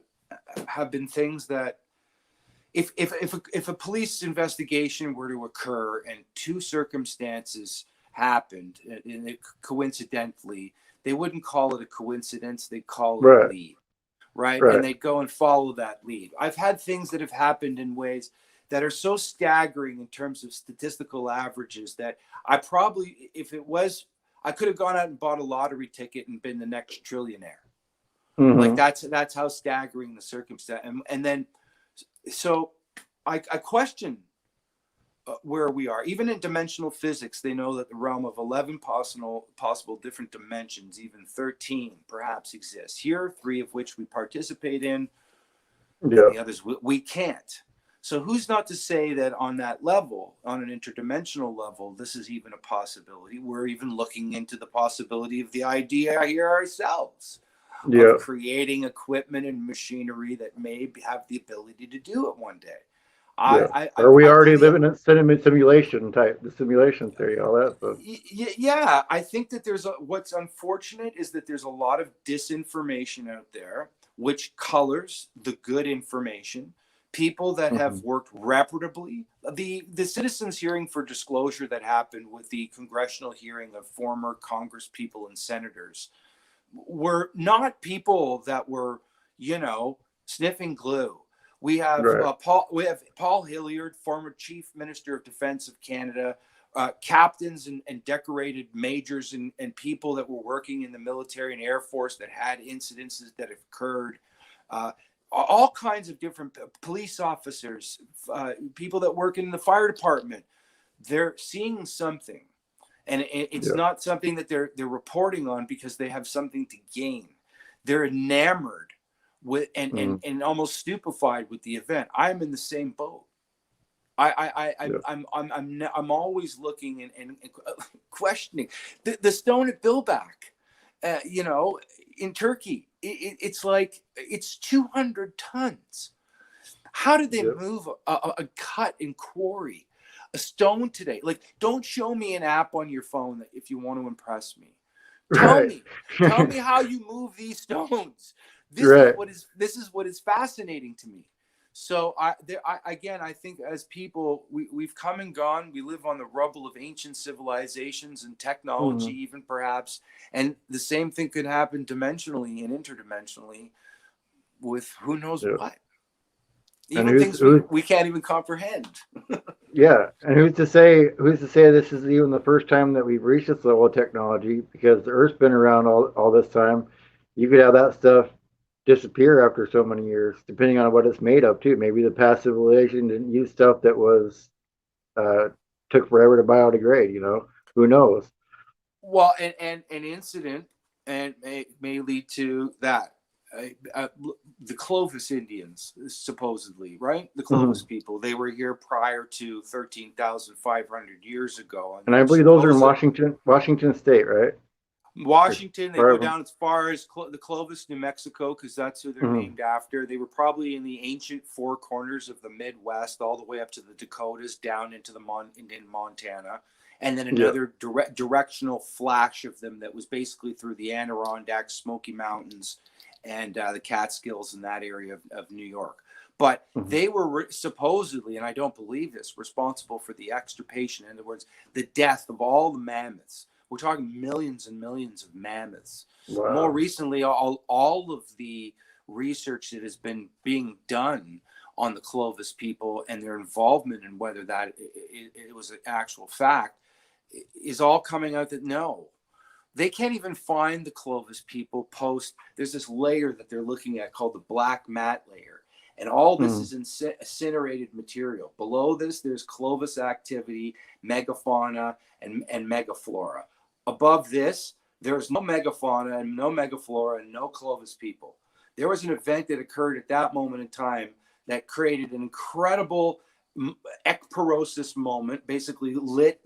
have been things that if a police investigation were to occur and two circumstances happened and it coincidentally, they wouldn't call it a coincidence, they'd call it a Right. lead, right? And Right. they'd go and follow that lead. I've had things that have happened in ways that are so staggering in terms of statistical averages that I probably, if it was, I could have gone out and bought a lottery ticket and been the next trillionaire. Like Mm-hmm. that's how staggering the circumstance. And then so I question where we are. Even in dimensional physics, they know that the realm of 11 possible different dimensions, even 13 perhaps exist. Here, 3 of which we participate in, and Yeah. the others we can't. So who's not to say that on that level, on an interdimensional level, this is even a possibility? We're even looking into the possibility of the idea here ourselves of Yeah. creating equipment and machinery that may have the ability to do it one day. Yeah. I I, Are we I already believe, living in simulation type, the simulation theory, all that stuff? yeah, I think that what's unfortunate is that there's a lot of disinformation out there, which colors the good information. People that Mm-hmm. have worked reputably, the citizens hearing for disclosure that happened with the congressional hearing of former Congress people and senators were not people that were, sniffing glue. We have Right. Paul Hilliard, former Chief Minister of Defense of Canada, captains and decorated majors and people that were working in the military and Air Force that had incidences that have occurred. All kinds of different police officers, people that work in the fire department. They're seeing something, and it's Yeah. not something that they're reporting on because they have something to gain. They're enamored with Mm-hmm. and almost stupefied with the event. I'm in the same boat. Yeah. I'm always looking and questioning the stone at Billback, in Turkey. It's like it's 200 tons. How did they Yeah. move a cut and quarry a stone today? Like, don't show me an app on your phone that if you want to impress me. Tell Right. me, tell me how you move these stones. Right. This is what is fascinating to me. So I think as people, we've come and gone. We live on the rubble of ancient civilizations and technology, Mm-hmm. even perhaps. And the same thing could happen dimensionally and interdimensionally with who knows Yeah. what. And Even things we can't even comprehend. yeah, and who's to say this is even the first time that we've reached this level of technology? Because the Earth's been around all this time. You could have that stuff disappear after so many years, depending on what it's made of too. Maybe the past civilization didn't use stuff that was uh, took forever to biodegrade. Who knows? Well, and an incident and may lead to that. Uh, uh, the Clovis Indians, supposedly, right? The Hmm. Clovis people, they were here prior to 13,500 years ago, and And I they're believe those are in supposed Washington State, right? There's Washington. They part go of them. down as far as the Clovis, New Mexico, because that's who they're Hmm. named after. They were probably in the ancient four corners of the Midwest, all the way up to the Dakotas, down into in Montana, and then Yeah, another directional flash of them that was basically through the Adirondacks, Smoky Mountains, and the Catskills in that area of New York. But Mhm. they were supposedly, and I don't believe this, responsible for the extirpation, in other words, the death of all the mammoths. We're talking millions and millions of mammoths. More Wow. recently, all of the research that has been being done on the Clovis people and their involvement in whether that it was an actual fact is all coming out that no, they can't even find the Clovis people post. There's this layer that they're looking at called the black mat layer. And all this Mhm. is incinerated material. Below this, there's Clovis activity, megafauna, and megaflora. Above this, there's no megafauna and no megaflora and no Clovis people. There was an event that occurred at that moment in time that created an incredible ekporosis moment, basically lit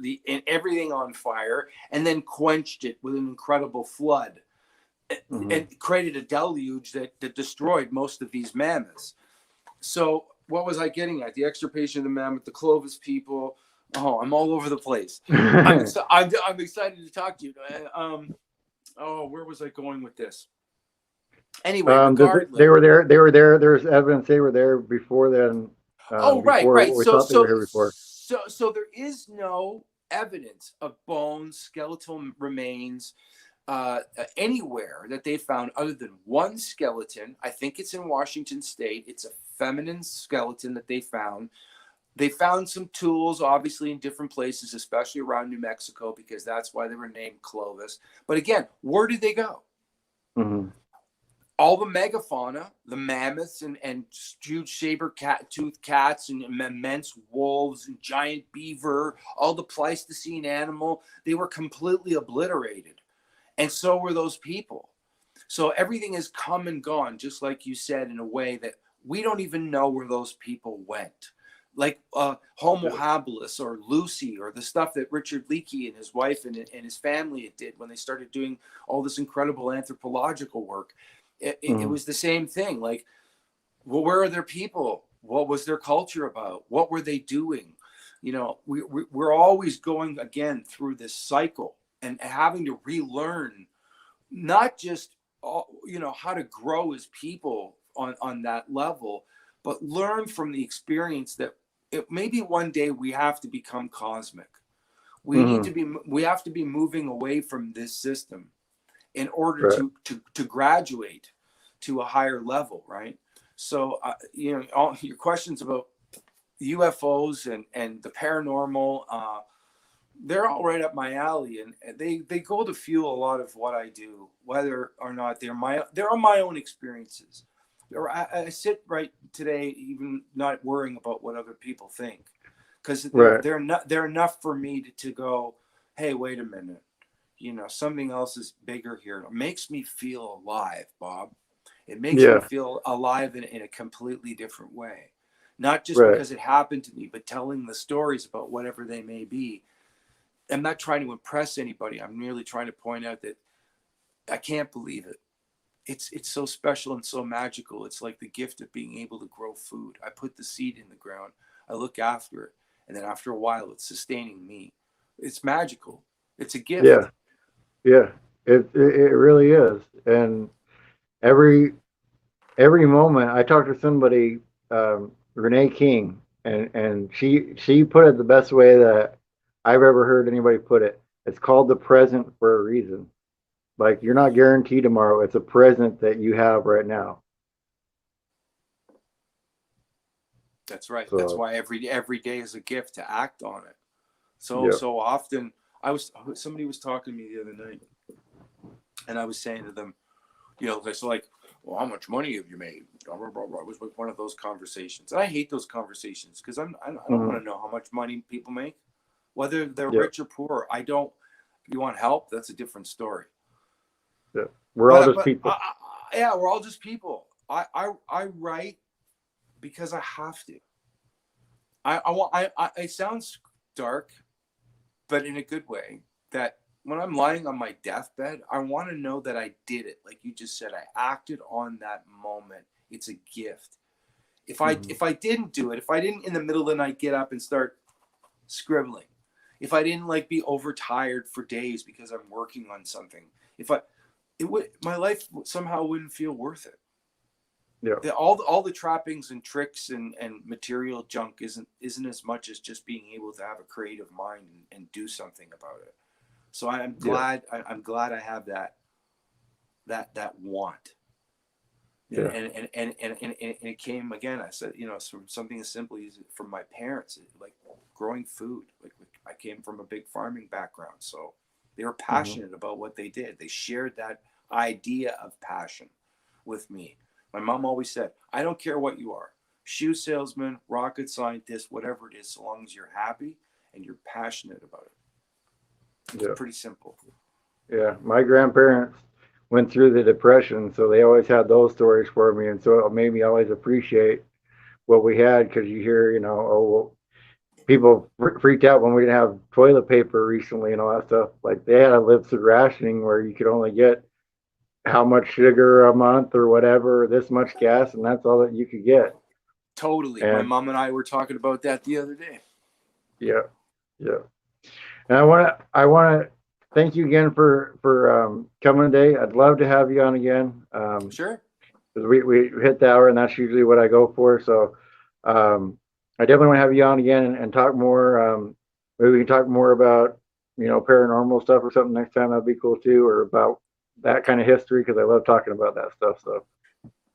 everything on fire and then quenched it with an incredible flood Mhm. and created a deluge that destroyed most of these mammoths. So what was I getting at? The extirpation of the mammoth, the Clovis people. Oh, I'm all over the place. I'm excited to talk to you. Where was I going with this? Anyway, They regardless. were there. They were there. There's evidence they were there before then. Oh, right, Before right. what we thought they were here before. So there is no evidence of bones, skeletal remains, anywhere that they found other than one skeleton. I think it's in Washington State. It's a feminine skeleton that they found. They found some tools, obviously, in different places, especially around New Mexico, because that's why they were named Clovis. But again, where did they go? Mhm. All the megafauna, the mammoths and huge saber tooth cats and immense wolves and giant beaver, all the Pleistocene animal, they were completely obliterated. And so were those people. So everything has come and gone, just like you said, in a way that we don't even know where those people went. Like Homo Yeah. habilis or Lucy or the stuff that Richard Leakey and his wife and his family did when they started doing all this incredible anthropological work. It Mhm. was the same thing. Like, well, where are their people? What was their culture about? What were they doing? You know, we're always going again through this cycle and having to relearn not just how to grow as people on that level, but learn from the experience that maybe one day we have to become cosmic. Mhm. We have to be moving away from this system in order Right. to graduate to a higher level, right? So all your questions about UFOs and the paranormal, they're all right up my alley, and they go to fuel a lot of what I do, whether or not they're my own experiences. Or I sit right today, even not worrying about what other people think, because Right. they're enough for me to go, hey, wait a minute, something else is bigger here. It makes me feel alive, Bob. It makes me Yeah. feel alive in a completely different way, not just Right. because it happened to me, but telling the stories about whatever they may be. I'm not trying to impress anybody. I'm merely trying to point out that I can't believe it. It's so special and so magical. It's like the gift of being able to grow food. I put the seed in the ground. I look after it, and then after a while, it's sustaining me. It's magical. It's a gift. Yeah. Yeah. It really is. And every every moment I talked to somebody, Renee King, and she put it the best way that I've ever heard anybody put it. It's called the present for a reason. Like you're not guaranteed tomorrow. It's a present that you have right now. That's right. That's So why every day is a gift to act on it. yeah. So often, somebody was talking to me the other night, and I was saying to them, it's like, well, how much money have you made? Blah, blah, blah, blah. It was like one of those conversations. And I hate those conversations because I don't want Mhm. to know how much money people make, whether they're Yeah. rich or poor. I don't. You want help? That's a different story. Yeah. We're all But just people. yeah, we're all just people. I write because I have to. I want. It sounds dark, but in a good way. That when I'm lying on my deathbed, I want to know that I did it. Like you just said, I acted on that moment. It's a gift. Mhm. If I didn't do it, if I didn't in the middle of the night get up and start scribbling, if I didn't like be overtired for days because I'm working on something, if I it would my life somehow wouldn't feel worth it. Yeah. All the trappings and tricks and material junk isn't as much as just being able to have a creative mind and do something about it. So I'm glad I have that want. Yeah. And it came again. I said, from something as simple as from my parents, like growing food. Like I came from a big farming background, so they were passionate about what they did. They shared that idea of passion with me. My mom always said, I don't care what you are, shoe salesman, rocket scientist, whatever it is, so long as you're happy and you're passionate about it. It's pretty simple. Yeah. My grandparents went through the depression, so they always had those stories for me, and so it made me always appreciate what we had, because you hear, oh, well, people freaked out when we didn't have toilet paper recently and all that stuff. Like they had to live through rationing where you could only get how much sugar a month or whatever, this much gas, and that's all that you could get. Totally. And my mom and I were talking about that the other day. yeah, yeah. And I want to thank you again for coming today. I'd love to have you on again. Sure. Because we hit the hour, and that's usually what I go for. So I definitely want to have you on again and talk more. Maybe we can talk more about paranormal stuff or something next time. That'd be cool too, or about that kind of history, because I love talking about that stuff. So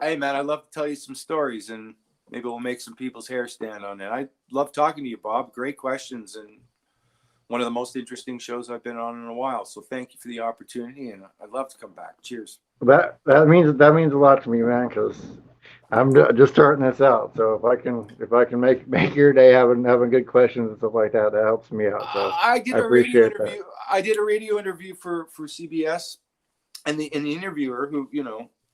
hey man, I'd love to tell you some stories, and maybe we'll make some people's hair stand on it. I love talking to you, Bob. Great questions, and one of the most interesting shows I've been on in a while. So thank you for the opportunity, and I'd love to come back. Cheers. that means a lot to me, man, because I'm just starting this out. So if I can make your day having good questions and stuff like that, that helps me out. So I did I a radio appreciate interview. that. I did a radio interview for CBS, and the interviewer, who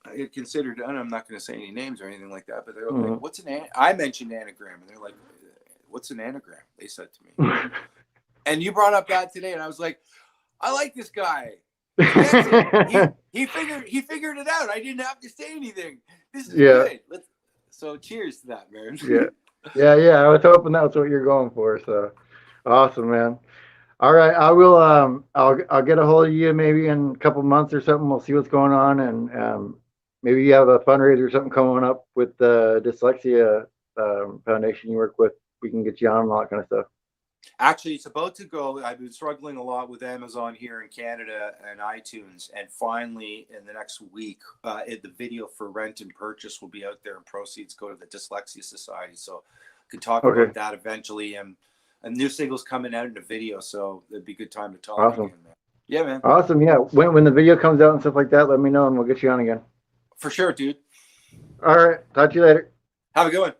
I considered, and I'm not going to say any names or anything like that, but they were like, "What's I mentioned anagram, and they're like, "What's an anagram?" They said to me, and you brought up that today, and I was like, "I like this guy. He gets it. He figured it out. I didn't have to say anything. This is good." So cheers to that, man. Yeah. I was hoping that's what you're going for. So awesome, man. All right, I will. I'll get a hold of you maybe in a couple months or something. We'll see what's going on, and maybe you have a fundraiser or something coming up with the dyslexia foundation you work with. We can get you on and all that kind of stuff. Actually, it's about to go. I've been struggling a lot with Amazon here in Canada and iTunes, and finally, in the next week, the video for rent and purchase will be out there, and proceeds go to the Dyslexia Society. So, I can talk about that eventually. And a new single's coming out in a video, so it'd be a good time to talk again, man. Yeah, man. Awesome. Yeah. When the video comes out and stuff like that, let me know, and we'll get you on again. For sure, dude. All right. Talk to you later. Have a good one.